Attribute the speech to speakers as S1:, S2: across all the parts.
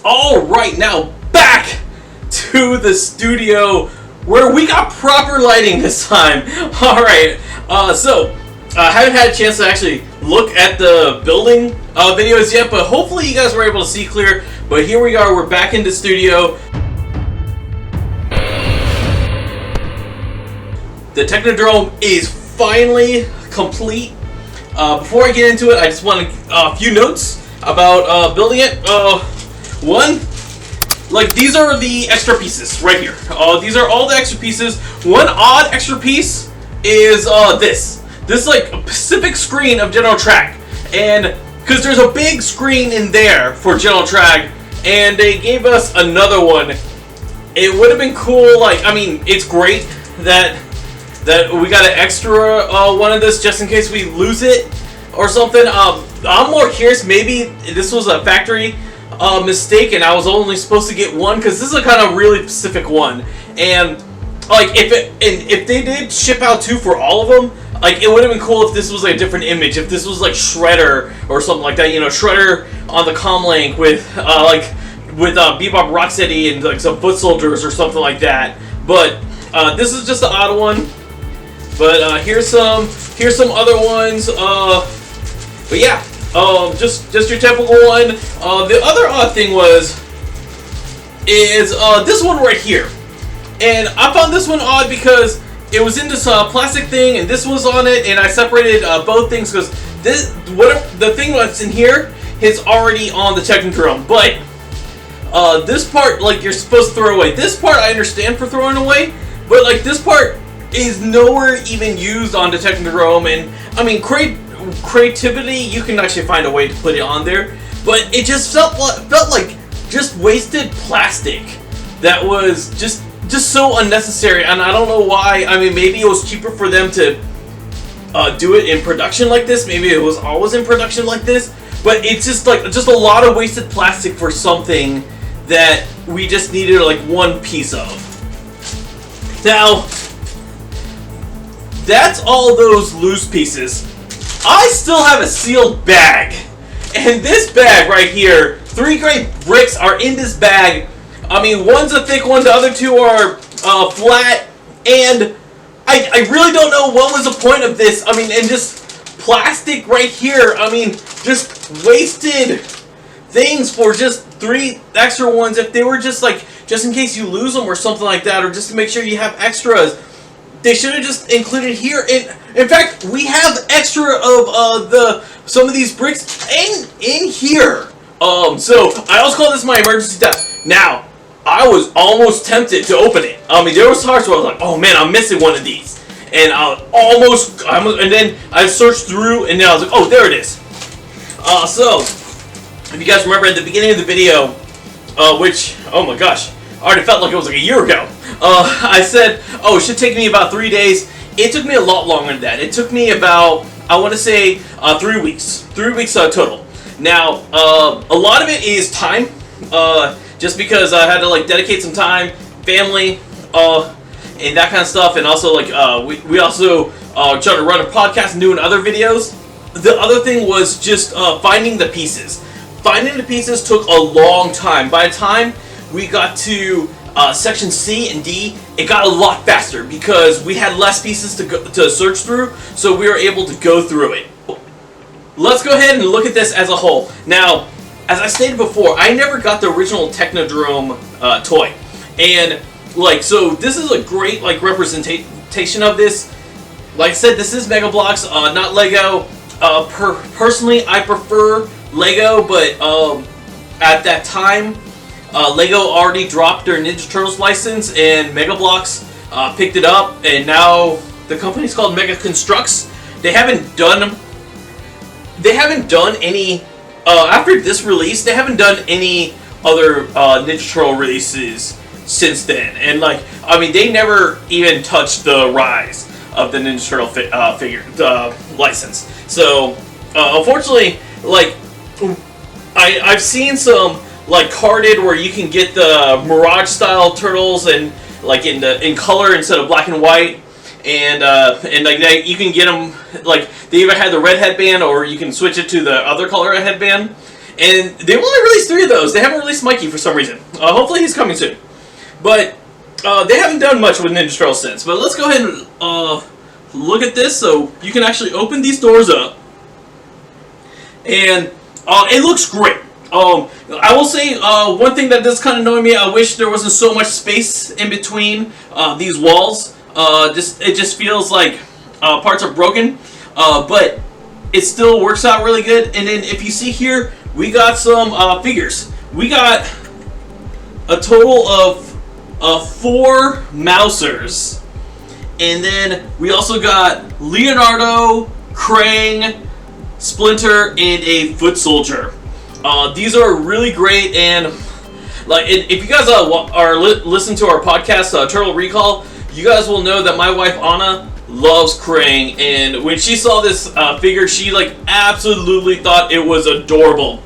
S1: Alright, now back to the studio where we got proper lighting this time. Alright, so I haven't had a chance to actually look at the building videos yet, but hopefully you guys were able to see clear. But here we are, we're back in the studio. The Technodrome is finally complete. Before I get into it, I just want a few notes about building it. One, like these are the extra pieces right here. These are all the extra pieces. One odd extra piece is this like Pacific screen of General Track, and because there's a big screen in there for General Track, and they gave us another one. It would have been cool. Like, I mean, it's great that we got an extra one of this just in case we lose it or something. I'm more curious, maybe this was a factory mistake and I was only supposed to get one, because this is a kind of really specific one. And like if they did ship out two for all of them, like it would have been cool if this was like a different image, if this was like Shredder or something like that, you know, Shredder on the comlink with Bebop Rocksteady and like some foot soldiers or something like that. But this is just the odd one. But here's some other ones. But yeah, just your typical one. The other odd thing is this one right here, and I found this one odd because it was in this plastic thing, and this was on it, and I separated both things because the thing that's in here is already on the Technodrome, but this part, like, you're supposed to throw away. This part I understand for throwing away, but like this part is nowhere even used on the Technodrome. And I mean, creativity, you can actually find a way to put it on there, but it just felt like just wasted plastic that was just so unnecessary. And I don't know why. I mean, maybe it was cheaper for them to do it in production like this. Maybe it was always in production like this, but it's just a lot of wasted plastic for something that we just needed like one piece of. Now, that's all those loose pieces. I still have a sealed bag. And this bag right here, 3 great bricks are in this bag. I mean, one's a thick one, the other two are flat. And I really don't know what was the point of this. I mean, and just plastic right here. I mean, just wasted things for just 3 extra ones. If they were just like, just in case you lose them or something like that, or just to make sure you have extras, they should have just included here. In fact, we have extra of some of these bricks in here. So I also call this my emergency desk. Now, I was almost tempted to open it. I mean, there was parts where I was like, oh man, I'm missing one of these, and and then I searched through, and then I was like, oh, there it is. So if you guys remember at the beginning of the video, which, oh my gosh, I already felt like it was like a year ago. I said, oh, it should take me about 3 days. It took me a lot longer than that. It took me about, I want to say, 3 weeks. 3 weeks total. Now, a lot of it is time, just because I had to like dedicate some time, family, and that kind of stuff, and also like we also trying to run a podcast and doing other videos. The other thing was just finding the pieces. Finding the pieces took a long time. By the time we got to section C and D, it got a lot faster because we had less pieces to search through, so we were able to go through it. Let's go ahead and look at this as a whole. Now, as I stated before, I never got the original Technodrome toy, and like, so this is a great like representation of this. Like I said, this is Mega Blocks, not Lego. Personally, I prefer Lego, but at that time, Lego already dropped their Ninja Turtles license, and Mega Blocks picked it up, and now the company's called Mega Constructs. They haven't done any after this release. They haven't done any other Ninja Turtle releases since then, and like, I mean, they never even touched the Rise of the Ninja Turtle figure license. So unfortunately, like, I've seen some like carded where you can get the Mirage style turtles and like in color instead of black and white, and like you can get them like they either had the red headband or you can switch it to the other color headband. And they've only released 3 of those. They haven't released Mikey for some reason. Hopefully he's coming soon. But they haven't done much with Ninja Turtles since. But let's go ahead and look at this so you can actually open these doors up. And it looks great. I will say one thing that does kind of annoy me. I wish there wasn't so much space in between these walls. It just feels like parts are broken. But it still works out really good. And then if you see here, we got some figures. We got a total of 4 Mousers. And then we also got Leonardo, Krang, Splinter, and a Foot Soldier. These are really great, and like if you guys are listen to our podcast, Turtle Recall, you guys will know that my wife Anna loves Krang, and when she saw this figure, she like absolutely thought it was adorable.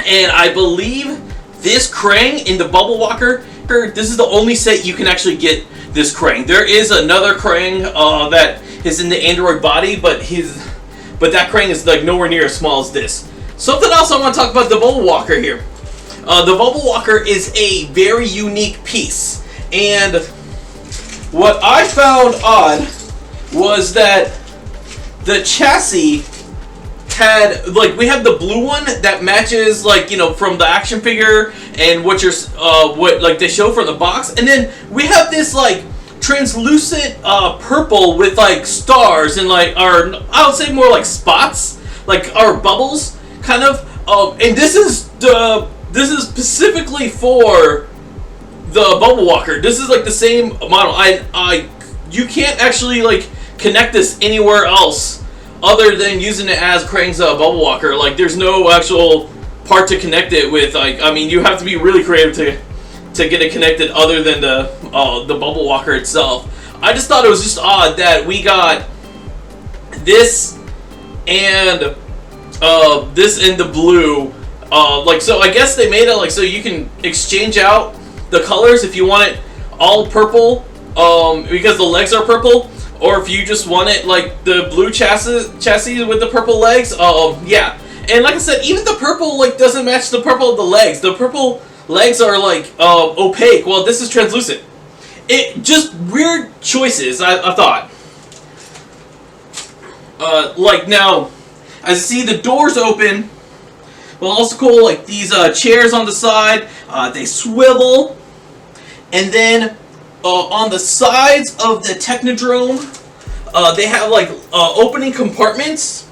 S1: And I believe this Krang in the Bubble Walker, this is the only set you can actually get this Krang. There is another Krang that is in the android body, but that Krang is like nowhere near as small as this. Something else I want to talk about the Volvo Walker here. The Volvo Walker is a very unique piece, and what I found odd was that the chassis had, like, we have the blue one that matches, like, you know, from the action figure and what like they show from the box, and then we have this like translucent purple with like stars and like, or I would say more like spots, like our bubbles kind of. And this is specifically for the Bubble Walker. This is like the same model. You can't actually like connect this anywhere else other than using it as Krang's Bubble Walker. Like, there's no actual part to connect it with. Like, I mean, you have to be really creative to get it connected other than the Bubble Walker itself. I just thought it was just odd that we got this and this in the blue. Like, so I guess they made it like so you can exchange out the colors if you want it all purple, because the legs are purple, or if you just want it like the blue chassis with the purple legs. Yeah. And like I said, even the purple like doesn't match the purple of the legs. The purple legs are like opaque. Well, this is translucent. It just weird choices. I thought. Like now, as you see, the doors open. Well, also cool. Like these chairs on the side, they swivel, and then on the sides of the Technodrome, they have like opening compartments.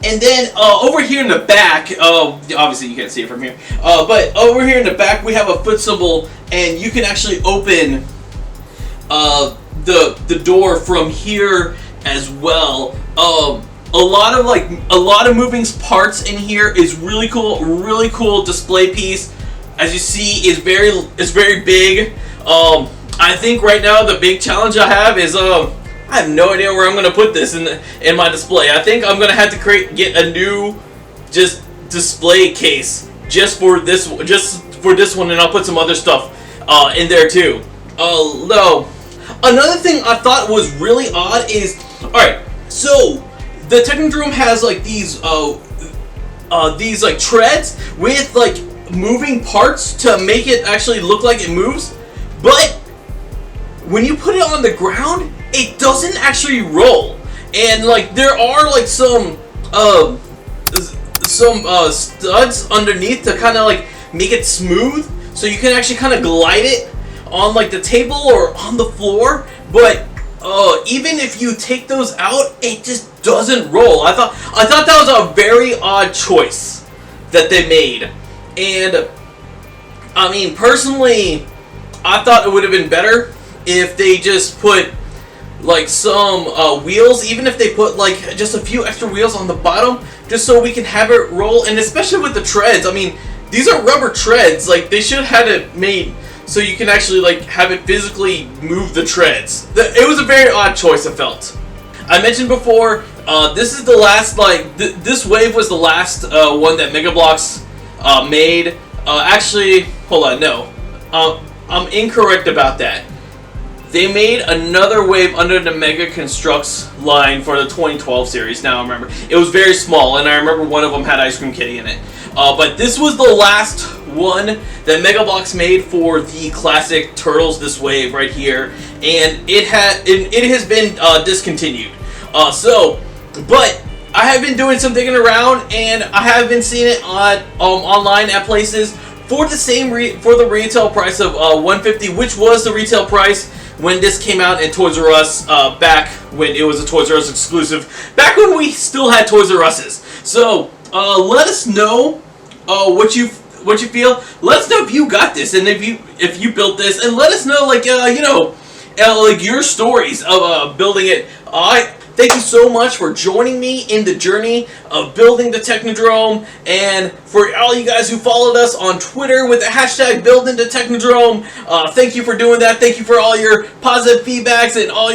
S1: And then over here in the back, obviously you can't see it from here, but over here in the back we have a foot symbol, and you can actually open the door from here as well. A lot of moving parts in here is really cool display piece. As you see, is very big. I think right now the big challenge I have is I have no idea where I'm gonna put this in my display. I think I'm gonna have to get a new just display case just for this one, and I'll put some other stuff in there too. No, another thing I thought was really odd is, all right, so the Technodrome has like these like treads with like moving parts to make it actually look like it moves, but when you put it on the ground, it doesn't actually roll. And like there are like some studs underneath to kind of like make it smooth, so you can actually kind of glide it on like the table or on the floor. But even if you take those out, it just doesn't roll. I thought that was a very odd choice that they made. And I mean, personally, I thought it would have been better if they just put like some wheels, even if they put like just a few extra wheels on the bottom, just so we can have it roll. And especially with the treads, I mean, these are rubber treads. Like, they should have had it made so you can actually like have it physically move the treads. It was a very odd choice, I felt. I mentioned before, this is the last, like, this wave was the last one that Mega Blocks made. Actually, hold on, no. I'm incorrect about that. They made another wave under the Mega Constructs line for the 2012 series. Now I remember. It was very small, and I remember one of them had Ice Cream Kitty in it. But this was the last one that Mega Blocks made for the classic Turtles This Wave right here, and it has been discontinued. But I have been doing some digging around, and I have been seeing it on online at places for the retail price of $150, which was the retail price when this came out in Toys R Us back when it was a Toys R Us exclusive, back when we still had Toys R Us's. So let us know what you feel. Let us know if you got this and if you built this, and let us know like like your stories of building it. Thank you so much for joining me in the journey of building the Technodrome, and for all you guys who followed us on Twitter with the hashtag #BuildInToTechnodrome, thank you for doing that. Thank you for all your positive feedbacks and all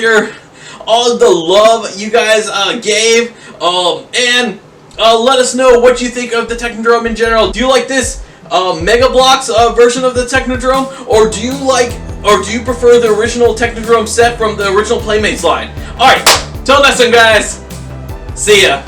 S1: the love you guys gave. And let us know what you think of the Technodrome in general. Do you like this Mega Blocks version of the Technodrome, or do you prefer the original Technodrome set from the original Playmates line? All right. Till next time, guys. See ya.